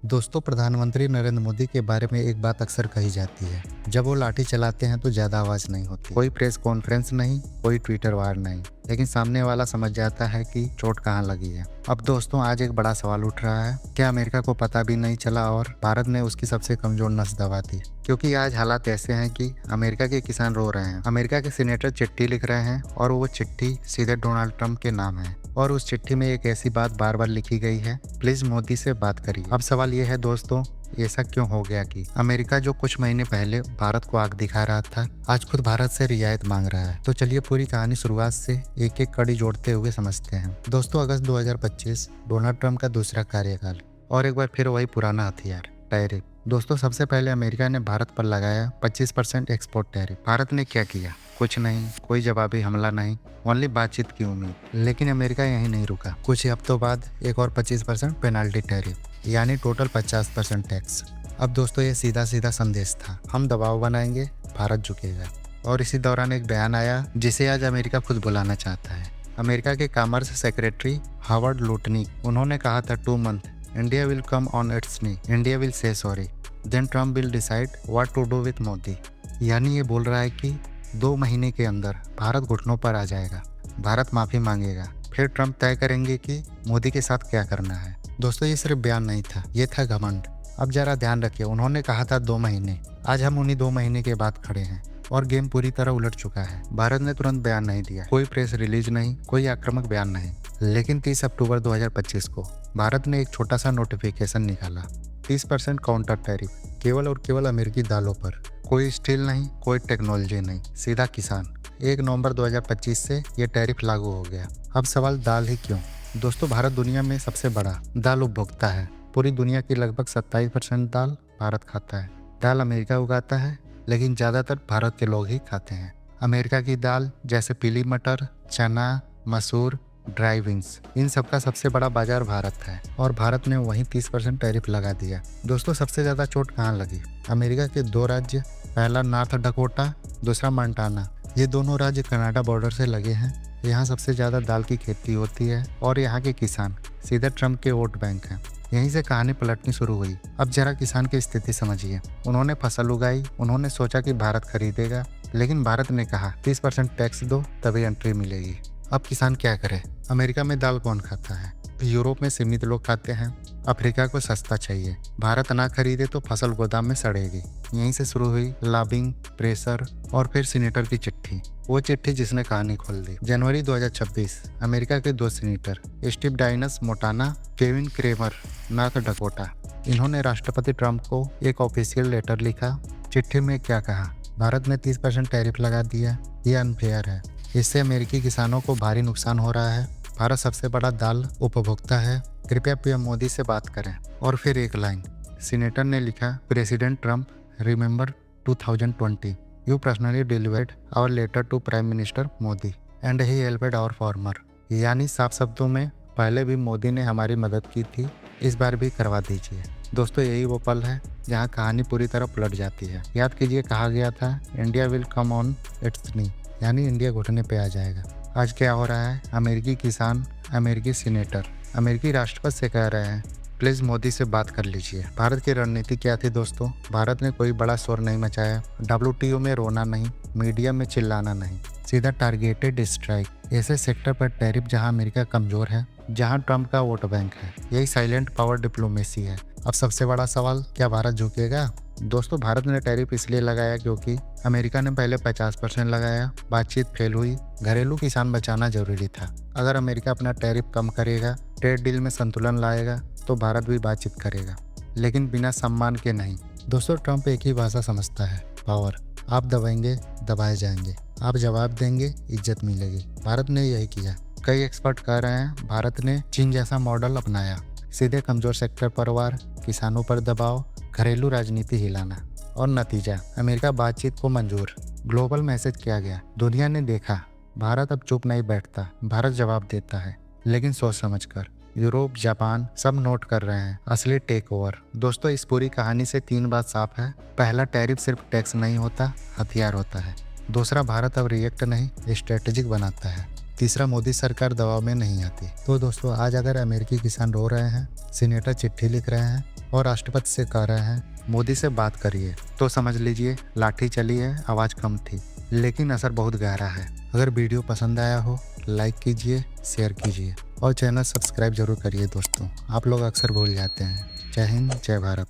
दोस्तों, प्रधानमंत्री नरेंद्र मोदी के बारे में एक बात अक्सर कही जाती है। जब वो लाठी चलाते हैं तो ज्यादा आवाज नहीं होती, कोई प्रेस कॉन्फ्रेंस नहीं, कोई ट्विटर वार नहीं, लेकिन सामने वाला समझ जाता है कि चोट कहाँ लगी है। अब दोस्तों, आज एक बड़ा सवाल उठ रहा है, क्या अमेरिका को पता भी नहीं चला और भारत ने उसकी सबसे कमजोर नस दबा दी? क्योंकि आज हालात ऐसे हैं कि अमेरिका के किसान रो रहे हैं, अमेरिका के सीनेटर चिट्ठी लिख रहे हैं और वो चिट्ठी सीधे डोनाल्ड ट्रंप के नाम है। और उस चिट्ठी में एक ऐसी बात बार बार लिखी गई है, प्लीज मोदी से बात करिए। अब सवाल ये है दोस्तों, ऐसा क्यों हो गया कि अमेरिका जो कुछ महीने पहले भारत को आग दिखा रहा था, आज खुद भारत से रियायत मांग रहा है? तो चलिए पूरी कहानी शुरुआत से एक एक कड़ी जोड़ते हुए समझते हैं। दोस्तों, अगस्त 2025, डोनाल्ड ट्रंप का दूसरा कार्यकाल और एक बार फिर वही पुराना हथियार, टैरिफ। दोस्तों, सबसे पहले अमेरिका ने भारत पर लगाया 25% एक्सपोर्ट टैरिफ। भारत ने क्या किया? कुछ नहीं, कोई जवाबी हमला नहीं, ओनली बातचीत की उम्मीद। लेकिन अमेरिका यहीं नहीं रुका। कुछ हफ्तों बाद एक और 25% पेनाल्टी टैरिफ, यानी टोटल 50% टैक्स। अब दोस्तों, ये सीधा सीधा संदेश था, हम दबाव बनाएंगे, भारत झुकेगा। और इसी दौरान एक बयान आया जिसे आज अमेरिका खुद बुलाना चाहता है। अमेरिका के कॉमर्स सेक्रेटरी हावर्ड लुटनिक, उन्होंने कहा था 2 month India will come on its knee. India will say sorry. Then Trump will decide what to do with Modi. यानी ये बोल रहा है कि 2 महीने के अंदर भारत घुटनों पर आ जाएगा, भारत माफी मांगेगा, फिर ट्रंप तय करेंगे कि मोदी के साथ क्या करना है। दोस्तों, ये सिर्फ बयान नहीं था, ये था घमंड। अब जरा ध्यान रखिए, उन्होंने कहा था 2 महीने, आज हम उन्हीं 2 महीने के बाद खड़े हैं और गेम पूरी तरह उलट चुका है। भारत ने तुरंत बयान नहीं दिया, कोई प्रेस रिलीज नहीं, कोई आक्रामक बयान नहीं। लेकिन 30 अक्टूबर 2025 को भारत ने एक छोटा सा नोटिफिकेशन निकाला, 30% काउंटर टैरिफ, केवल और केवल अमेरिकी दालों पर। कोई स्टील नहीं, कोई टेक्नोलॉजी नहीं, सीधा किसान। 1 नवंबर 2025 से ये टैरिफ लागू हो गया। अब सवाल, दाल ही क्यों? दोस्तों, भारत दुनिया में सबसे बड़ा दाल उपभोक्ता है। पूरी दुनिया की लगभग 27% दाल भारत खाता है। दाल अमेरिका उगाता है, लेकिन ज्यादातर भारत के लोग ही खाते हैं। अमेरिका की दाल जैसे पीली मटर, चना, मसूर, ड्राई बीन्स, इन सब का सबसे बड़ा बाजार भारत है और भारत ने वहीं 30% टैरिफ लगा दिया। दोस्तों, सबसे ज्यादा चोट कहाँ लगी? अमेरिका के 2 राज्य, पहला नॉर्थ डकोटा, दूसरा मोंटाना। ये दोनों राज्य कनाडा बॉर्डर से लगे हैं। यहाँ सबसे ज्यादा दाल की खेती होती है और यहाँ के किसान सीधे ट्रंप के वोट बैंक हैं। यहीं से कहानी पलटनी शुरू हुई। अब जरा किसान की स्थिति समझिए। उन्होंने फसल उगाई, उन्होंने सोचा कि भारत खरीदेगा, लेकिन भारत ने कहा 30% टैक्स दो तभी एंट्री मिलेगी। अब किसान क्या करे? अमेरिका में दाल कौन खाता है? यूरोप में सीमित लोग खाते हैं। अफ्रीका को सस्ता चाहिए, भारत ना खरीदे तो फसल गोदाम में सड़ेगी। यहीं से शुरू हुई लॉबिंग, प्रेशर और फिर सीनेटर की चिट्ठी, वो चिट्ठी जिसने कहानी खोल दी। जनवरी 2026, अमेरिका के 2 senator, Steve Daines Montana, Kevin Cramer North Dakota, इन्होंने राष्ट्रपति ट्रंप को एक ऑफिशियल लेटर लिखा। चिट्ठी में क्या कहा? भारत ने 30% टैरिफ लगा दिया, ये अनफेयर है, इससे अमेरिकी किसानों को भारी नुकसान हो रहा है, भारत सबसे बड़ा दाल उपभोक्ता है, कृपया पीएम मोदी से बात करें। और फिर एक लाइन, सीनेटर ने लिखा, president Trump, remember 2020, you personally delivered our letter to prime minister Modi and he helped our farmer. यानी साफ शब्दों में, पहले भी मोदी ने हमारी मदद की थी, इस बार भी करवा दीजिए। दोस्तों, यही वो पल है जहाँ कहानी पूरी तरह पलट जाती है। याद कीजिए, कहा गया था India will come on its knee, यानी इंडिया घुटने पे आ जाएगा। आज क्या हो रहा है? अमेरिकी किसान, अमेरिकी सीनेटर, अमेरिकी राष्ट्रपति से कह रहे हैं, प्लीज मोदी से बात कर लीजिए। भारत की रणनीति क्या थी दोस्तों? भारत ने कोई बड़ा शोर नहीं मचाया, WTO में रोना नहीं, मीडिया में चिल्लाना नहीं, सीधा टारगेटेड स्ट्राइक, ऐसे सेक्टर पर टैरिफ जहां अमेरिका कमजोर है, जहां ट्रंप का वोट बैंक है। यही साइलेंट पावर डिप्लोमेसी है। अब सबसे बड़ा सवाल, क्या भारत झुकेगा? दोस्तों, भारत ने टैरिफ इसलिए लगाया क्योंकि अमेरिका ने पहले 50% लगाया, बातचीत फेल हुई, घरेलू किसान बचाना जरूरी था। अगर अमेरिका अपना टैरिफ कम करेगा, ट्रेड डील में संतुलन लाएगा, तो भारत भी बातचीत करेगा, लेकिन बिना सम्मान के नहीं। दोस्तों, ट्रंप एक ही भाषा समझता है, पावर। आप दबाएंगे, दबाए जाएंगे, आप जवाब देंगे, इज्जत मिलेगी। भारत ने यही किया। कई एक्सपर्ट कह रहे हैं भारत ने चीन जैसा मॉडल अपनाया, सीधे कमजोर सेक्टर पर वार, किसानों पर दबाव, घरेलू राजनीति हिलाना, और नतीजा अमेरिका बातचीत को मंजूर। ग्लोबल मैसेज किया गया, दुनिया ने देखा, भारत अब चुप नहीं बैठता, भारत जवाब देता है, लेकिन सोच समझकर। यूरोप, जापान सब नोट कर रहे हैं असली टेक ओवर। दोस्तों, इस पूरी कहानी से 3 बात साफ है। पहला, टैरिफ सिर्फ टैक्स नहीं होता, हथियार होता है। दूसरा, भारत अब रिएक्ट नहीं, स्ट्रेटेजिक बनाता है। तीसरा, मोदी सरकार दबाव में नहीं आती। तो दोस्तों, आज अगर अमेरिकी किसान रो रहे हैं, सीनेटर चिट्ठी लिख रहे हैं और राष्ट्रपति से कह रहे हैं मोदी से बात करिए, तो समझ लीजिए लाठी चली है, आवाज़ कम थी, लेकिन असर बहुत गहरा है। अगर वीडियो पसंद आया हो लाइक कीजिए, शेयर कीजिए और चैनल सब्सक्राइब जरूर करिए दोस्तों। आप लोग अक्सर भूल जाते हैं। जय हिंद, जय भारत।